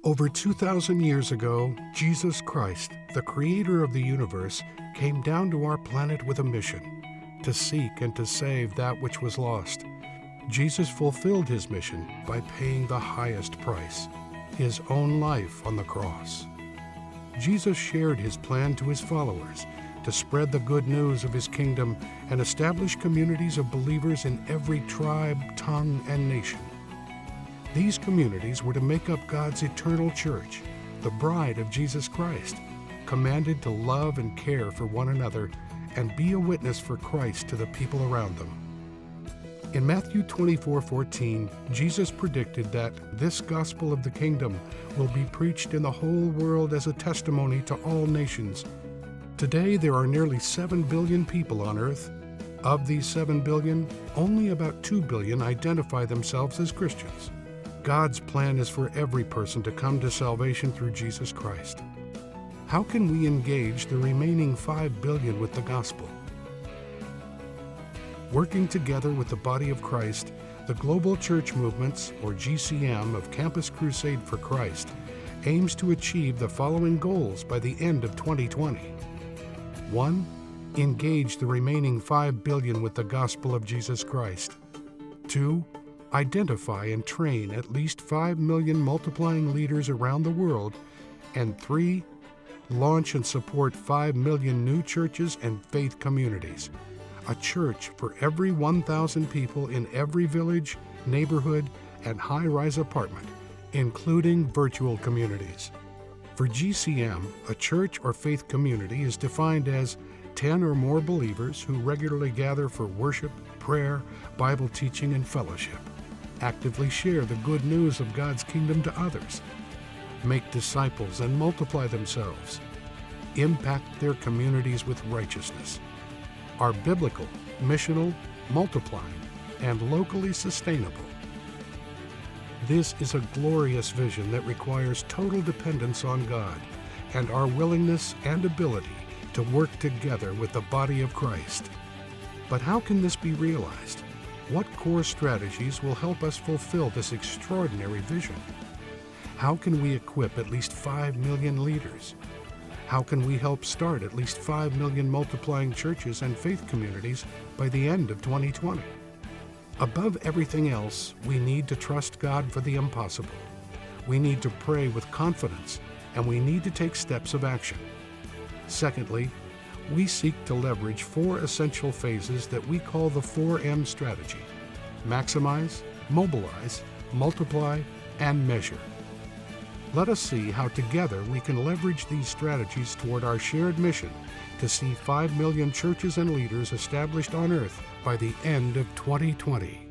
Over 2,000 years ago, Jesus Christ, the creator of the universe, came down to our planet with a mission: to seek and to save that which was lost. Jesus fulfilled his mission by paying the highest price, his own life on the cross. Jesus shared his plan to his followers to spread the good news of his kingdom and establish communities of believers in every tribe, tongue, and nation. These communities were to make up God's eternal church, the bride of Jesus Christ, commanded to love and care for one another and be a witness for Christ to the people around them. In Matthew 24:14, Jesus predicted that this gospel of the kingdom will be preached in the whole world as a testimony to all nations. Today, there are nearly 7 billion people on earth. Of these 7 billion, only about 2 billion identify themselves as Christians. God's plan is for every person to come to salvation through Jesus Christ. How can we engage the remaining 5 billion with the gospel? Working together with the body of Christ, the Global Church Movements, or GCM, of Campus Crusade for Christ aims to achieve the following goals by the end of 2020. 1. Engage the remaining 5 billion with the gospel of Jesus Christ. 2. Identify and train at least 5 million multiplying leaders around the world. And 3. Launch and support 5 million new churches and faith communities. A church for every 1,000 people in every village, neighborhood, and high-rise apartment, including virtual communities. For GCM, a church or faith community is defined as 10 or more believers who regularly gather for worship, prayer, Bible teaching, and fellowship, actively share the good news of God's kingdom to others, make disciples and multiply themselves, impact their communities with righteousness, are biblical, missional, multiplying, and locally sustainable. This is a glorious vision that requires total dependence on God and our willingness and ability to work together with the body of Christ. But how can this be realized? What core strategies will help us fulfill this extraordinary vision? How can we equip at least 5 million leaders? How can we help start at least 5 million multiplying churches and faith communities by the end of 2020? Above everything else, we need to trust God for the impossible. We need to pray with confidence, and we need to take steps of action. Secondly, we seek to leverage 4 essential phases that we call the 4M strategy: maximize, mobilize, multiply, and measure. Let us see how together we can leverage these strategies toward our shared mission to see 5 million churches and leaders established on earth by the end of 2020.